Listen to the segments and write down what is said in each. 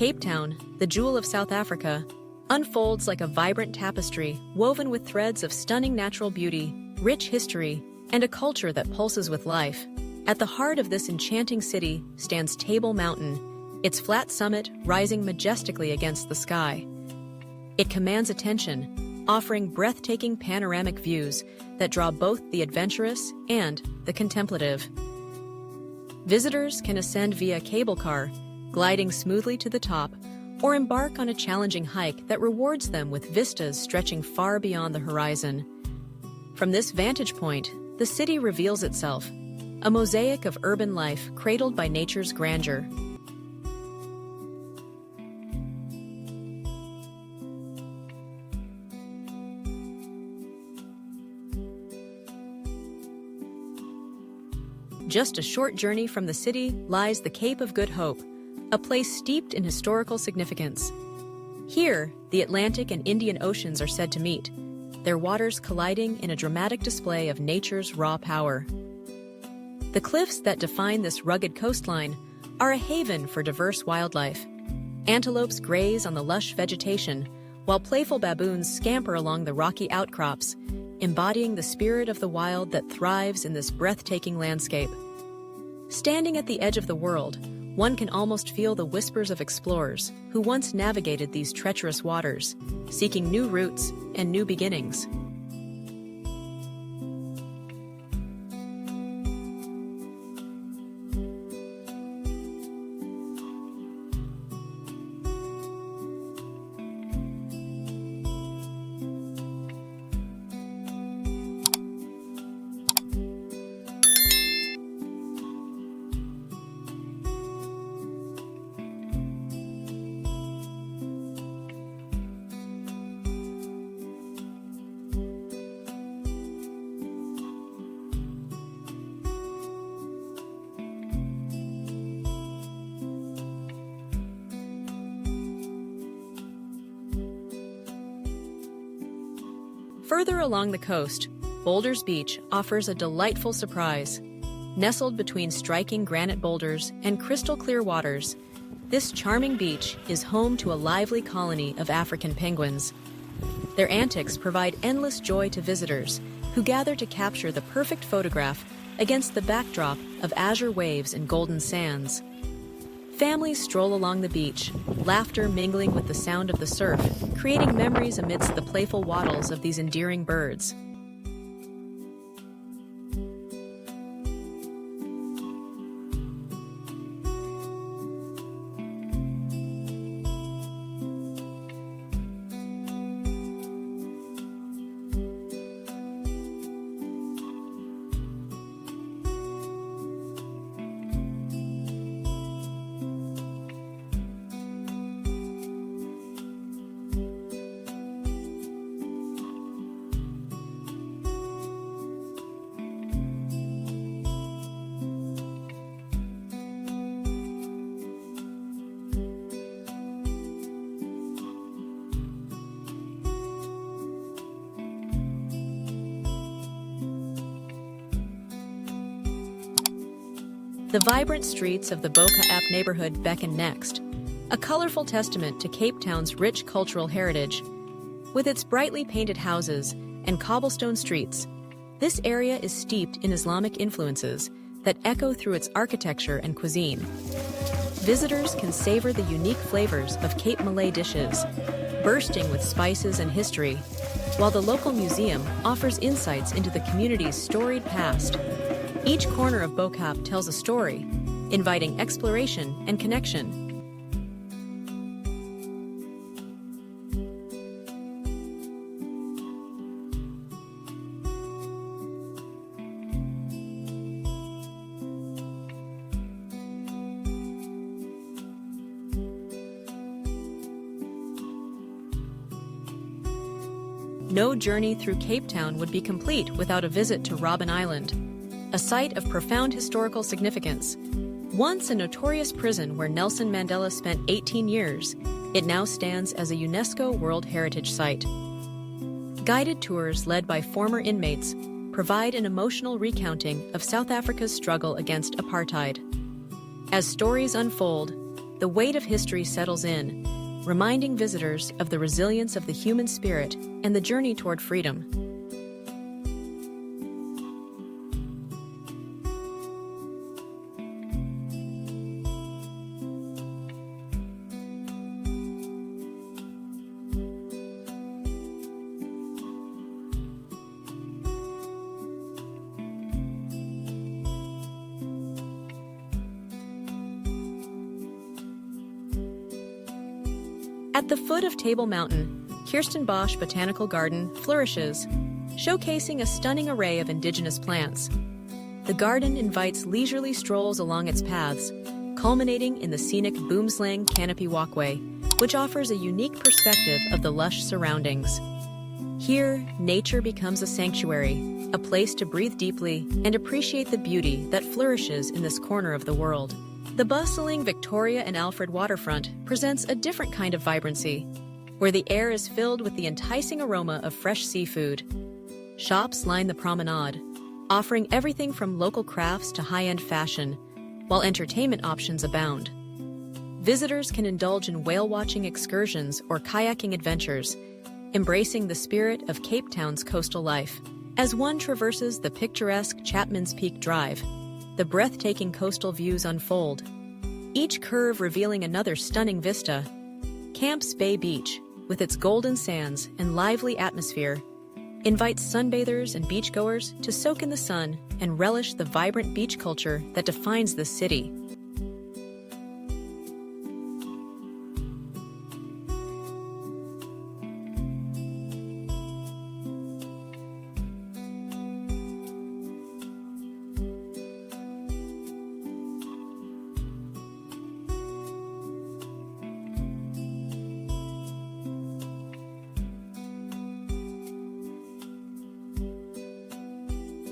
Cape Town, the jewel of South Africa, unfolds like a vibrant tapestry woven with threads of stunning natural beauty, rich history, and a culture that pulses with life. At the heart of this enchanting city stands Table Mountain, its flat summit rising majestically against the sky. It commands attention, offering breathtaking panoramic views that draw both the adventurous and the contemplative. Visitors can ascend via cable car, gliding smoothly to the top, or embark on a challenging hike that rewards them with vistas stretching far beyond the horizon. From this vantage point, the city reveals itself, a mosaic of urban life cradled by nature's grandeur. Just a short journey from the city lies the Cape of Good Hope, a place steeped in historical significance. Here, the Atlantic and Indian Oceans are said to meet, their waters colliding in a dramatic display of nature's raw power. The cliffs that define this rugged coastline are a haven for diverse wildlife. Antelopes graze on the lush vegetation, while playful baboons scamper along the rocky outcrops, embodying the spirit of the wild that thrives in this breathtaking landscape. Standing at the edge of the world, one can almost feel the whispers of explorers who once navigated these treacherous waters, seeking new routes and new beginnings. Further along the coast, Boulders Beach offers a delightful surprise. Nestled between striking granite boulders and crystal-clear waters, this charming beach is home to a lively colony of African penguins. Their antics provide endless joy to visitors who gather to capture the perfect photograph against the backdrop of azure waves and golden sands. Families stroll along the beach, laughter mingling with the sound of the surf, creating memories amidst the playful waddles of these endearing birds. The vibrant streets of the Bo-Kaap neighborhood beckon next, a colorful testament to Cape Town's rich cultural heritage. With its brightly painted houses and cobblestone streets, this area is steeped in Islamic influences that echo through its architecture and cuisine. Visitors can savor the unique flavors of Cape Malay dishes, bursting with spices and history, while the local museum offers insights into the community's storied past. Each corner of Bo-Kaap tells a story, inviting exploration and connection. No journey through Cape Town would be complete without a visit to Robben Island, a site of profound historical significance. Once a notorious prison where Nelson Mandela spent 18 years, it now stands as a UNESCO World Heritage Site. Guided tours led by former inmates provide an emotional recounting of South Africa's struggle against apartheid. As stories unfold, the weight of history settles in, reminding visitors of the resilience of the human spirit and the journey toward freedom. At the foot of Table Mountain, Kirstenbosch Botanical Garden flourishes, showcasing a stunning array of indigenous plants. The garden invites leisurely strolls along its paths, culminating in the scenic Boomslang Canopy Walkway, which offers a unique perspective of the lush surroundings. Here, nature becomes a sanctuary, a place to breathe deeply and appreciate the beauty that flourishes in this corner of the world. The bustling Victoria and Alfred waterfront presents a different kind of vibrancy, where the air is filled with the enticing aroma of fresh seafood. Shops line the promenade, offering everything from local crafts to high-end fashion, while entertainment options abound. Visitors can indulge in whale-watching excursions or kayaking adventures, embracing the spirit of Cape Town's coastal life. As one traverses the picturesque Chapman's Peak Drive, the breathtaking coastal views unfold, each curve revealing another stunning vista. Camps Bay Beach, with its golden sands and lively atmosphere, invites sunbathers and beachgoers to soak in the sun and relish the vibrant beach culture that defines this city.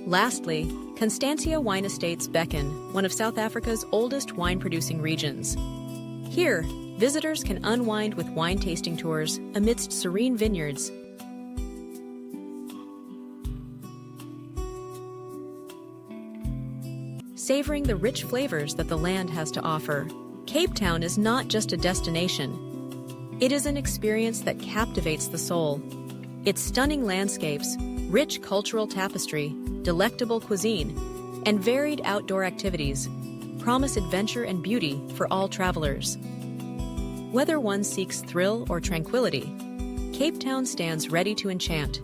Lastly, Constantia Wine Estates beckon, one of South Africa's oldest wine-producing regions. Here, visitors can unwind with wine tasting tours amidst serene vineyards. Savoring the rich flavors that the land has to offer, Cape Town is not just a destination. It is an experience that captivates the soul. Its stunning landscapes, rich cultural tapestry, delectable cuisine, and varied outdoor activities promise adventure and beauty for all travelers. Whether one seeks thrill or tranquility, Cape Town stands ready to enchant,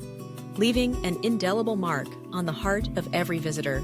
leaving an indelible mark on the heart of every visitor.